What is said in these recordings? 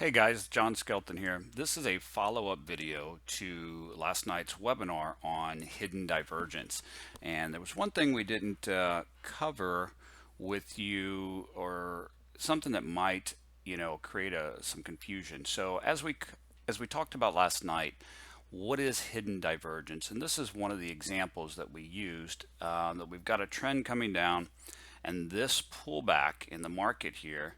Hey guys, John Skelton here. This is a follow-up video to last night's webinar on hidden divergence. And there was one thing we didn't cover with you, or something that might, create some confusion. So as we talked about last night, what is hidden divergence? And this is one of the examples that we used, that we've got a trend coming down, and this pullback in the market here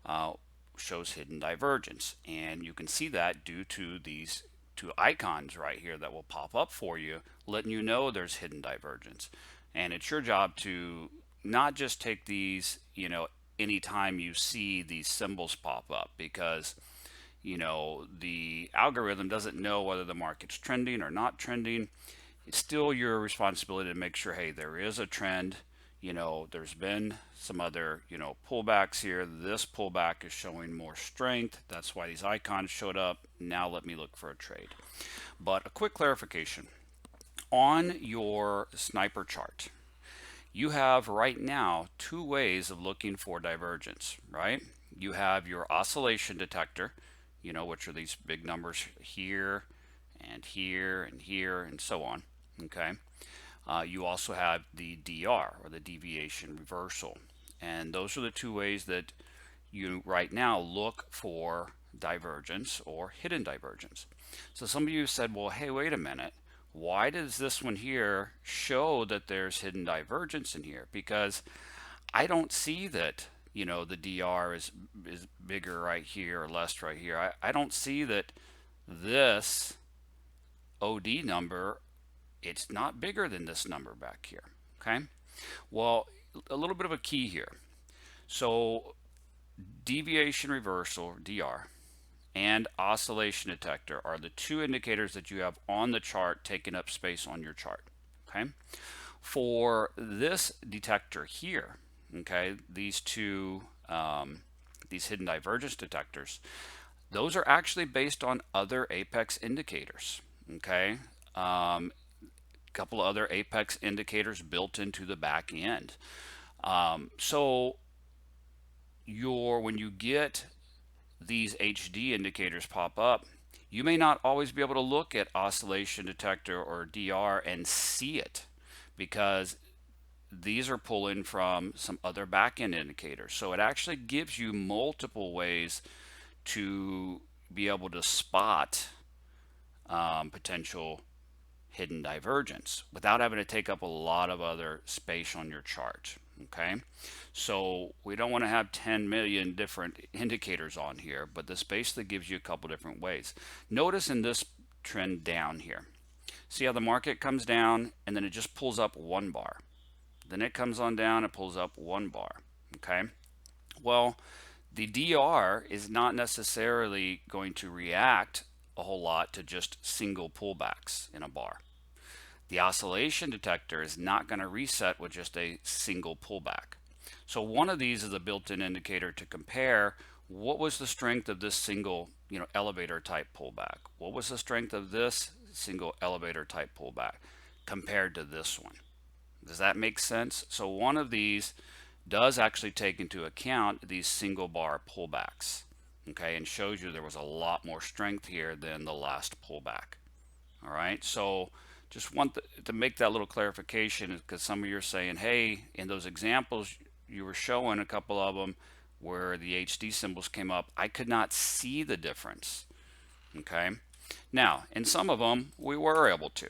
uh, shows hidden divergence, and you can see that due to these two icons right here that will pop up for you, letting you know there's hidden divergence. And it's your job to not just take these, anytime you see these symbols pop up, because the algorithm doesn't know whether the market's trending or not trending. It's still your responsibility to make sure, hey, there is a trend. There's been some other, pullbacks here. This pullback is showing more strength. That's why these icons showed up. Now let me look for a trade. But a quick clarification. On your sniper chart, you have right now two ways of looking for divergence, right? You have your oscillation detector, which are these big numbers here and here and here and so on, okay? You also have the DR, or the deviation reversal. And those are the two ways that you right now look for divergence or hidden divergence. So some of you said, well, hey, wait a minute. Why does this one here show that there's hidden divergence in here? Because I don't see that, the DR is bigger right here or less right here. I don't see that this OD number, it's not bigger than this number back here, okay? Well, a little bit of a key here. So deviation reversal, DR, and oscillation detector are the two indicators that you have on the chart taking up space on your chart, okay? For this detector here, okay, these two, these hidden divergence detectors, those are actually based on other apex indicators, okay? Couple of other apex indicators built into the back end. So when you get these HD indicators pop up, you may not always be able to look at oscillation detector or DR and see it, because these are pulling from some other back-end indicators. So it actually gives you multiple ways to be able to spot potential hidden divergence without having to take up a lot of other space on your chart. Okay, so we don't want to have 10 million different indicators on here, but this basically gives you a couple different ways. Notice in this trend down here, see how the market comes down and then it just pulls up one bar. Then it comes on down, it pulls up one bar. Okay, well, the DR is not necessarily going to react a whole lot to just single pullbacks in a bar. The oscillation detector is not going to reset with just a single pullback. So one of these is a built-in indicator to compare what was the strength of this single, elevator type pullback. What was the strength of this single elevator type pullback compared to this one? Does that make sense? So one of these does actually take into account these single bar pullbacks, okay, and shows you there was a lot more strength here than the last pullback. All right, so just want to make that little clarification, because some of you are saying, hey, in those examples you were showing, a couple of them where the HD symbols came up, I could not see the difference. Okay, now in some of them we were able to,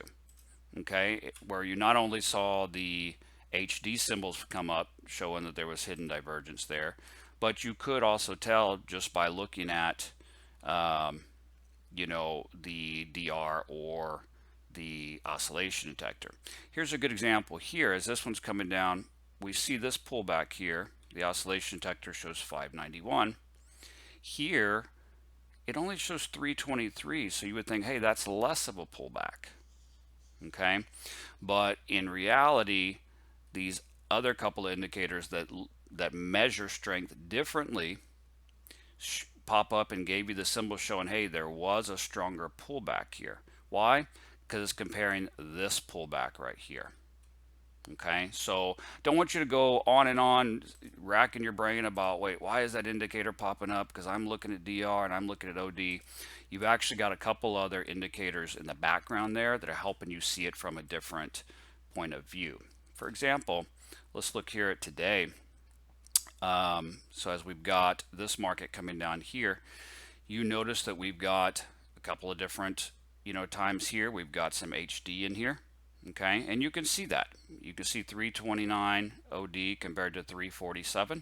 okay, where you not only saw the HD symbols come up showing that there was hidden divergence there, but you could also tell just by looking at the DR or the oscillation detector. Here's a good example here. As this one's coming down, we see this pullback here. The oscillation detector shows 591. Here it only shows 323, so you would think, hey, that's less of a pullback. Okay, but in reality, these other couple of indicators that measure strength differently pop up and gave you the symbol showing, hey, there was a stronger pullback here. Why? Because it's comparing this pullback right here. Okay, so don't want you to go on and on racking your brain about, wait, why is that indicator popping up? Because I'm looking at DR and I'm looking at OD. You've actually got a couple other indicators in the background there that are helping you see it from a different point of view. For example, let's look here at today. So as we've got this market coming down here, you notice that we've got a couple of different, times here. We've got some HD in here. Okay, and you can see that. You can see 329 OD compared to 347,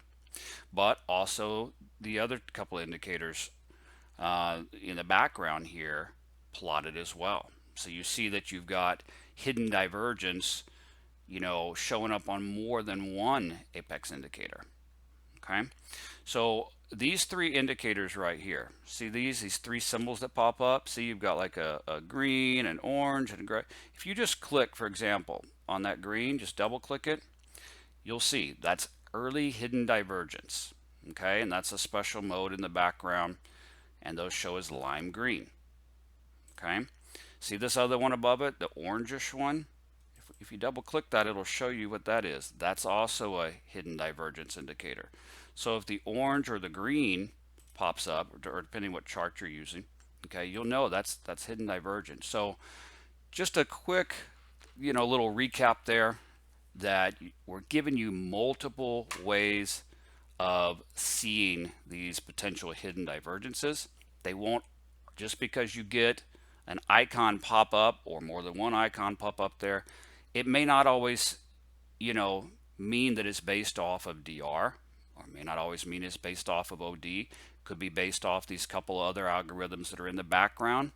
but also the other couple of indicators in the background here plotted as well. So you see that you've got hidden divergence, showing up on more than one apex indicator. Okay, so these three indicators right here, see these three symbols that pop up. See, you've got like a green, an orange, and a gray. If you just click, for example, on that green, just double click it, you'll see that's early hidden divergence. Okay, and that's a special mode in the background, and those show as lime green. Okay, see this other one above it, the orangish one? If you double click that, it'll show you what that is. That's also a hidden divergence indicator. So if the orange or the green pops up, or depending what chart you're using, okay, you'll know that's hidden divergence. So just a quick, little recap there, that we're giving you multiple ways of seeing these potential hidden divergences. They won't, just because you get an icon pop up or more than one icon pop up there, it may not always, mean that it's based off of DR, or may not always mean it's based off of OD. Could be based off these couple other algorithms that are in the background,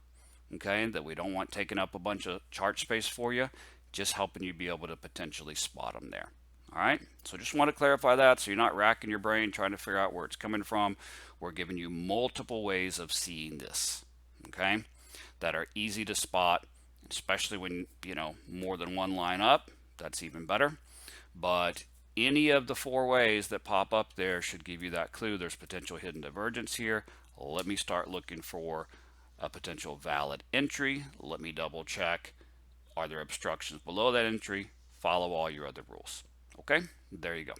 okay, that we don't want taking up a bunch of chart space for you, just helping you be able to potentially spot them there. All right, so just want to clarify that so you're not racking your brain trying to figure out where it's coming from. We're giving you multiple ways of seeing this, okay, that are easy to spot, especially when, more than one line up. That's even better. But any of the four ways that pop up there should give you that clue there's potential hidden divergence here. Let me start looking for a potential valid entry. Let me double check. Are there obstructions below that entry? Follow all your other rules. Okay, there you go.